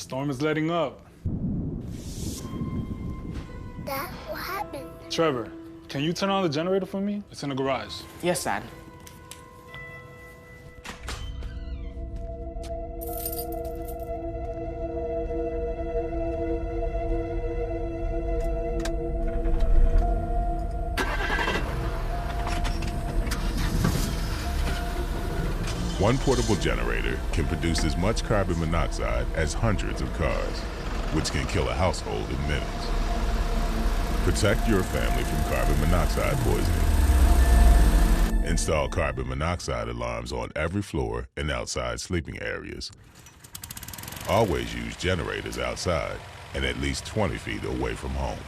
Storm is letting up. Dad, what happened? Trevor, can you turn on the generator for me? It's in the garage. Yes, Dad. One portable generator can produce as much carbon monoxide as hundreds of cars, which can kill a household in minutes. Protect your family from carbon monoxide poisoning. Install carbon monoxide alarms on every floor and outside sleeping areas. Always use generators outside and at least 20 feet away from home.